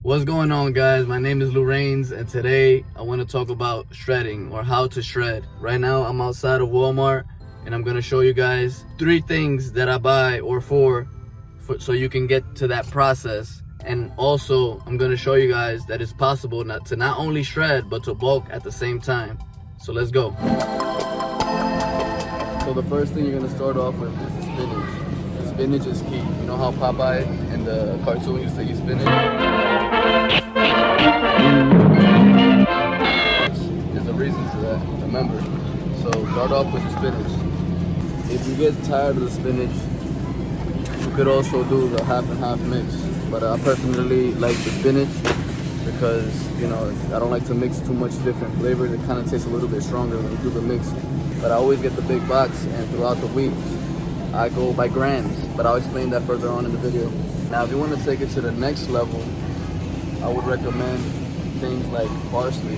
What's going on, guys? My name is Luraynz, and today I want to talk about shredding, or how to shred. Right now I'm outside of Walmart and I'm going to show you guys 3 things that I buy or for so you can get to that process. And also I'm going to show you guys that it's possible to not only shred but to bulk at the same time. So let's go. So the first thing you're going to start off with is the spinach. Spinach is key. You know how Popeye in the cartoon used to eat spinach? There's a reason to that, remember. So start off with the spinach. If you get tired of the spinach, you could also do the half and half mix. But I personally like the spinach because, you know, I don't like to mix too much different flavors. It kind of tastes a little bit stronger when you do the mix. But I always get the big box, and throughout the week, I go by grams, but I'll explain that further on in the video. Now, if you want to take it to the next level, I would recommend things like parsley,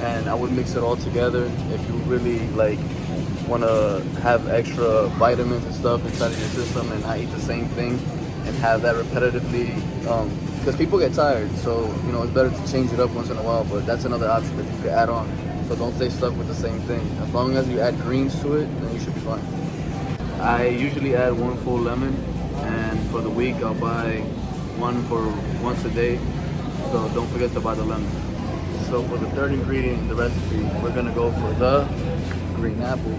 and I would mix it all together. If you really want to have extra vitamins and stuff inside of your system and not eat the same thing and have that repetitively, because people get tired, so you know it's better to change it up once in a while. But that's another option that you could add on, so don't stay stuck with the same thing. As long as you add greens to it, then you should be fine. I usually add 1 full lemon, and for the week I'll buy one for once a day, so don't forget to buy the lemon. So for the third ingredient in the recipe, we're gonna go for the green apple.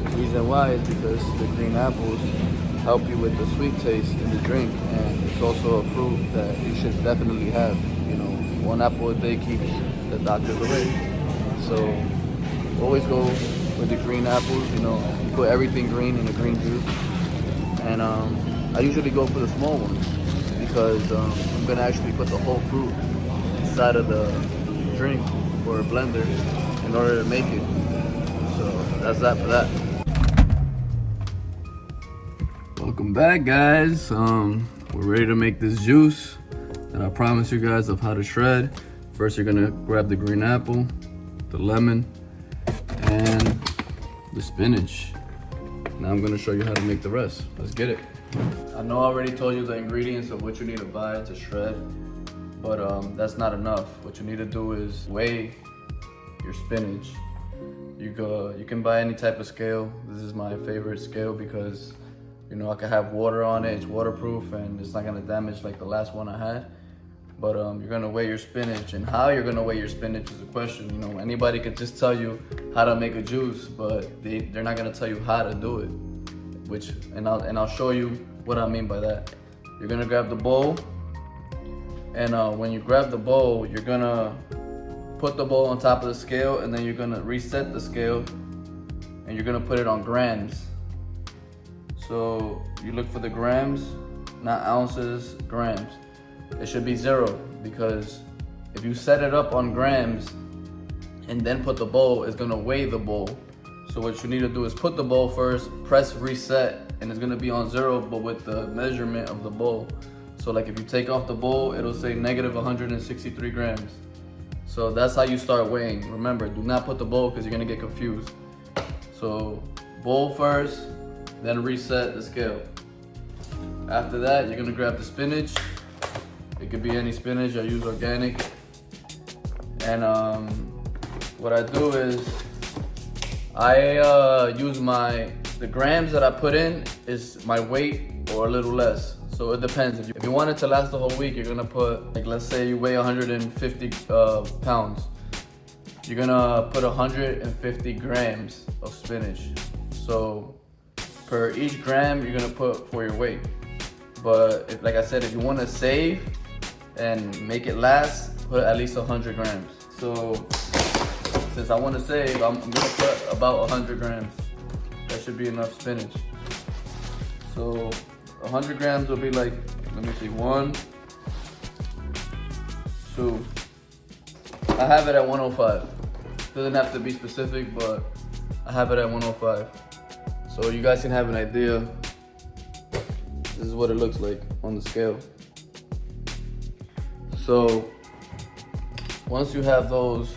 The reason why is because the green apples help you with the sweet taste in the drink, and it's also a fruit that you should definitely have. You know, 1 apple a day keeps the doctors away. So always go with the green apples. You know, you put everything green in the green juice, and I usually go for the small ones because I'm gonna actually put the whole fruit inside of the drink or a blender in order to make it. So that's that for that. Welcome back, guys. We're ready to make this juice that I promised you guys of how to shred. First, you're gonna grab the green apple, the lemon, and the spinach. Now I'm gonna show you how to make the rest. Let's get it. I know I already told you the ingredients of what you need to buy to shred, but that's not enough. What you need to do is weigh your spinach. You can buy any type of scale. This is my favorite scale because, you know, I can have water on it, it's waterproof, and it's not gonna damage like the last one I had. But you're gonna weigh your spinach, and how you're gonna weigh your spinach is a question. You know, anybody could just tell you how to make a juice, but they're not gonna tell you how to do it. And I'll show you what I mean by that. You're gonna grab the bowl, and when you grab the bowl, you're gonna put the bowl on top of the scale, and then you're gonna reset the scale, and you're gonna put it on grams. So you look for the grams, not ounces, grams. It should be 0, because if you set it up on grams and then put the bowl, it's gonna weigh the bowl. So what you need to do is put the bowl first, press reset, and it's gonna be on 0, but with the measurement of the bowl. So like if you take off the bowl, it'll say negative 163 grams. So that's how you start weighing. Remember, do not put the bowl because you're gonna get confused. So bowl first, then reset the scale. After that, you're gonna grab the spinach. It could be any spinach. I use organic. And what I do is I use the grams that I put in is my weight or a little less. So it depends. If you want it to last the whole week, you're gonna put, like, let's say you weigh 150 pounds. You're gonna put 150 grams of spinach. So per each gram, you're gonna put for your weight. But like I said, if you wanna save and make it last, put at least 100 grams. So since I wanna save, I'm gonna put about 100 grams. That should be enough spinach. So 100 grams will be like, let me see, 1, 2. I have it at 105. Doesn't have to be specific, but I have it at 105. So you guys can have an idea. This is what it looks like on the scale. So once you have those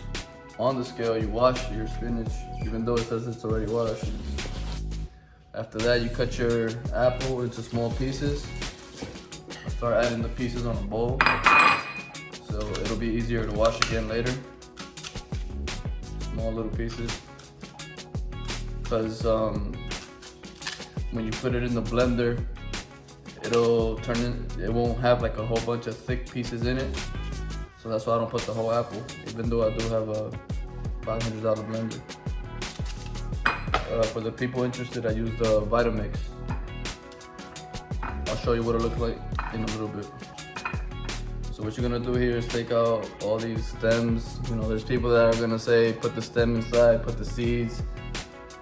on the scale, you wash your spinach, even though it says it's already washed. After that, you cut your apple into small pieces. start adding the pieces on a bowl, so it'll be easier to wash again later. Small little pieces, because when you put it in the blender, it won't have like a whole bunch of thick pieces in it. So that's why I don't put the whole apple, even though I do have a $500 blender. For the people interested, I use the Vitamix. I'll show you what it looks like in a little bit. So what you're gonna do here is take out all these stems. You know, there's people that are gonna say, put the stem inside, put the seeds.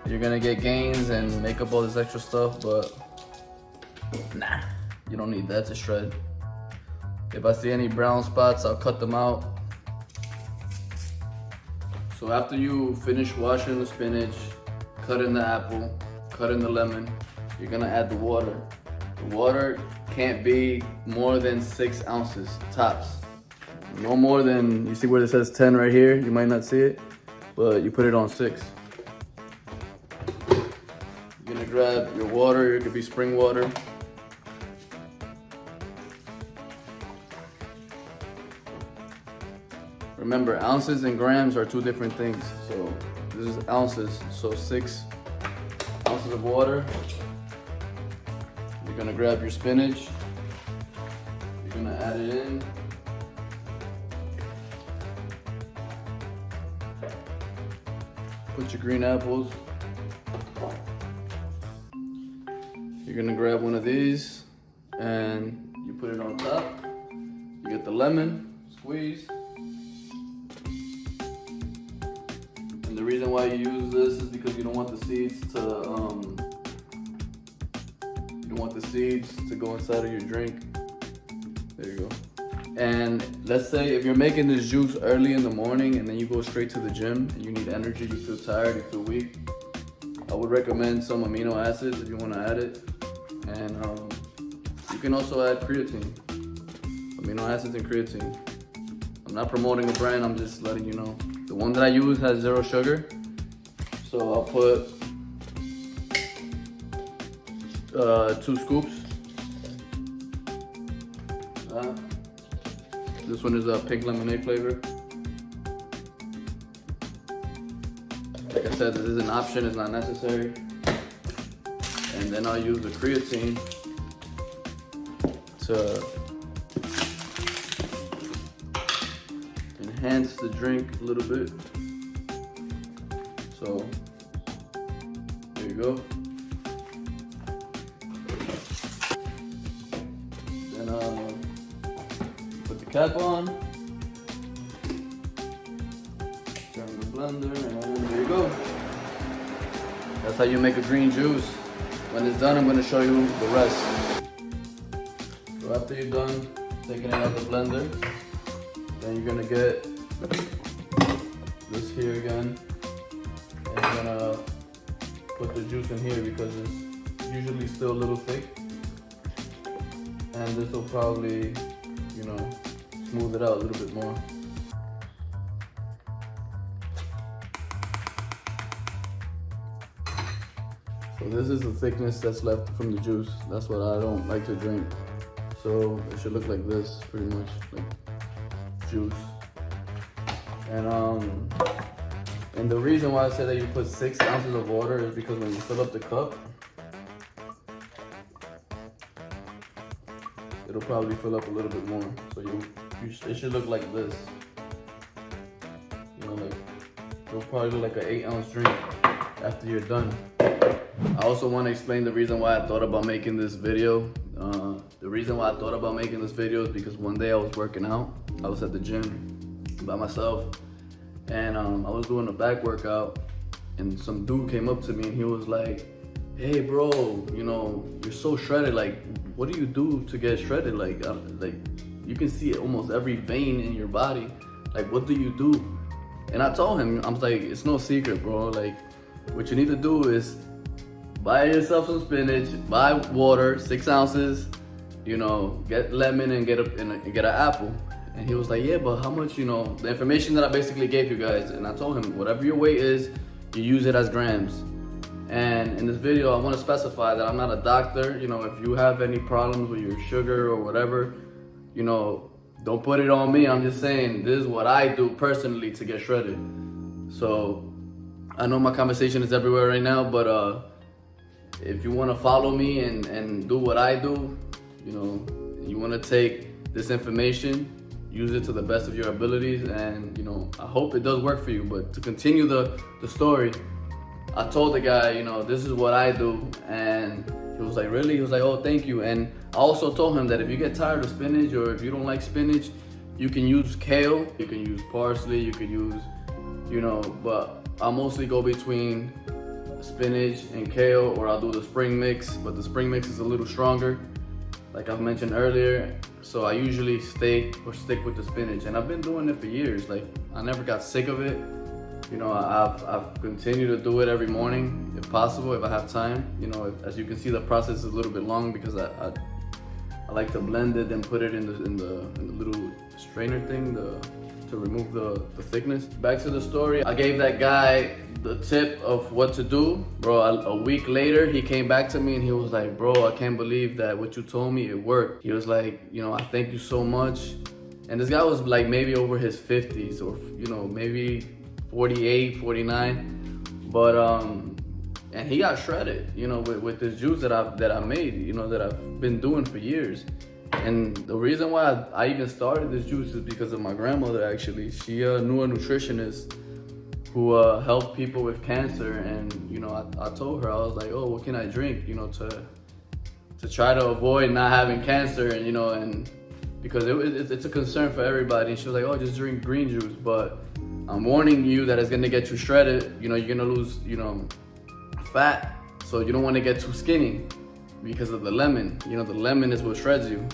You're gonna get gains and make up all this extra stuff, but nah, you don't need that to shred. If I see any brown spots, I'll cut them out. So after you finish washing the spinach, cut in the apple, cut in the lemon, you're gonna add the water. The water can't be more than 6 ounces, tops. No more than, you see where it says 10 right here? You might not see it, but you put it on 6. You're gonna grab your water, it could be spring water. Remember, ounces and grams are 2 different things. So this is ounces, so 6 ounces of water. You're gonna grab your spinach. You're gonna add it in. Put your green apples. You're gonna grab one of these and you put it on top. You get the lemon, squeeze. And the reason why you use this is because you don't want the seeds to go inside of your drink. There you go. And let's say if you're making this juice early in the morning and then you go straight to the gym and you need energy, you feel tired, you feel weak, I would recommend some amino acids if you want to add it. And you can also add creatine, amino acids and creatine. I'm not promoting a brand, I'm just letting you know. The one that I use has 0 sugar, so I'll put 2 scoops. This one is a pink lemonade flavor. Like I said, this is an option, it's not necessary. And then I'll use the creatine to enhance the drink a little bit. So there you go. Then put the cap on, turn the blender, and there you go. That's how you make a green juice. When it's done, I'm going to show you the rest. So after you're done taking it out of the blender, then you're gonna get this here again, and you're gonna put the juice in here because it's usually still a little thick, and this will probably, you know, smooth it out a little bit more. So this is the thickness that's left from the juice. That's what I don't like to drink. So it should look like this, pretty much, like juice. And the reason why I say that you put 6 ounces of water is because when you fill up the cup, it'll probably fill up a little bit more. So it should look like this. You know, like it'll probably look like an 8-ounce drink after you're done. I also want to explain the reason why I thought about making this video. The reason why I thought about making this video is because one day I was working out. I was at the gym by myself, and I was doing a back workout, and some dude came up to me and he was like, "Hey bro, you know, you're so shredded. Like, what do you do to get shredded? Like you can see almost every vein in your body. Like, what do you do?" And I told him, I was like, "It's no secret, bro. Like, what you need to do is buy yourself some spinach, buy water, 6 ounces, you know, get lemon and get an apple." And he was like, "Yeah, but how much, you know," the information that I basically gave you guys. And I told him, whatever your weight is, you use it as grams. And in this video, I want to specify that I'm not a doctor. You know, if you have any problems with your sugar or whatever, you know, don't put it on me. I'm just saying this is what I do personally to get shredded. So I know my conversation is everywhere right now, but if you want to follow me and do what I do, you know, you want to take this information, use it to the best of your abilities, and you know, I hope it does work for you. But to continue the story, I told the guy, you know, this is what I do, and he was like, really? He was like, oh, thank you. And I also told him that if you get tired of spinach, or if you don't like spinach, you can use kale, you can use parsley, you could use, you know, but I mostly go between spinach and kale, or I'll do the spring mix, but the spring mix is a little stronger, like I've mentioned earlier. So I usually stick with the spinach, and I've been doing it for years. Like, I never got sick of it. You know, I've continued to do it every morning if possible, if I have time. You know, as you can see, the process is a little bit long because I like to blend it and put it in the little strainer thing to remove the thickness. Back to the story, I gave that guy the tip of what to do. Bro, a week later, he came back to me and he was like, bro, I can't believe that what you told me, it worked. He was like, you know, I thank you so much. And this guy was like maybe over his 50s, or, you know, maybe 48, 49, but and he got shredded, you know, with this juice that I made, you know, that I've been doing for years. And the reason why I even started this juice is because of my grandmother. Actually, she knew a nutritionist who helped people with cancer, and you know, I told her, I was like, oh, what can I drink, you know, to try to avoid not having cancer, and you know, and because it's a concern for everybody. And she was like, oh, just drink green juice, but I'm warning you that it's gonna get you shredded. You know, you're gonna lose, you know, fat. So you don't want to get too skinny because of the lemon. You know, the lemon is what shreds you.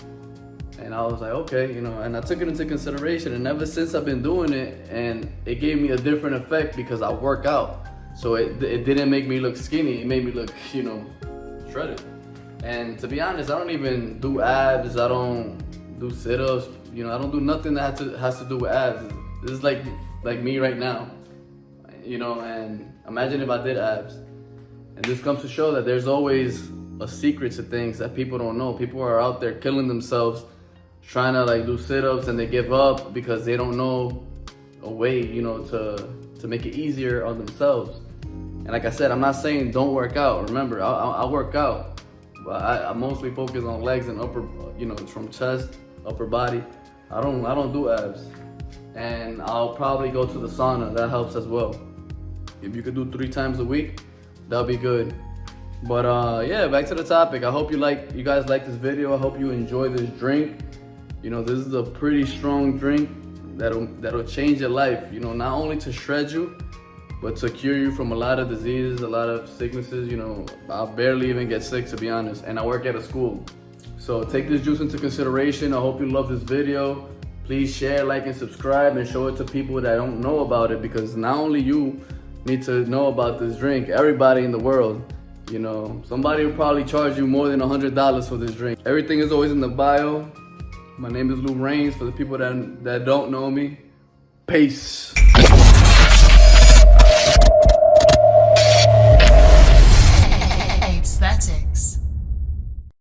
And I was like, okay, you know, and I took it into consideration. And ever since I've been doing it, and it gave me a different effect because I work out. So it didn't make me look skinny. It made me look, you know, shredded. And to be honest, I don't even do abs. I don't do sit-ups. You know, I don't do nothing that has to do with abs. This is like me right now, you know, and imagine if I did abs. And this comes to show that there's always a secret to things that people don't know. People are out there killing themselves, trying to like do sit-ups, and they give up because they don't know a way, you know, to make it easier on themselves. And like I said, I'm not saying don't work out. Remember, I work out, but I mostly focus on legs and upper, you know, from chest, upper body. I don't do abs. And I'll probably go to the sauna. That helps as well. If you could do 3 times a week, that'll be good. But yeah, back to the topic. I hope you guys like this video. I hope you enjoy this drink. You know, this is a pretty strong drink that'll change your life. You know, not only to shred you, but to cure you from a lot of diseases, a lot of sicknesses. You know, I barely even get sick, to be honest. And I work at a school. So take this juice into consideration. I hope you love this video. Please share, like, and subscribe, and show it to people that don't know about it, because not only you need to know about this drink, everybody in the world. You know, somebody will probably charge you more than $100 for this drink. Everything is always in the bio. My name is Luraynz, for the people that don't know me. Peace. Apestheticsco.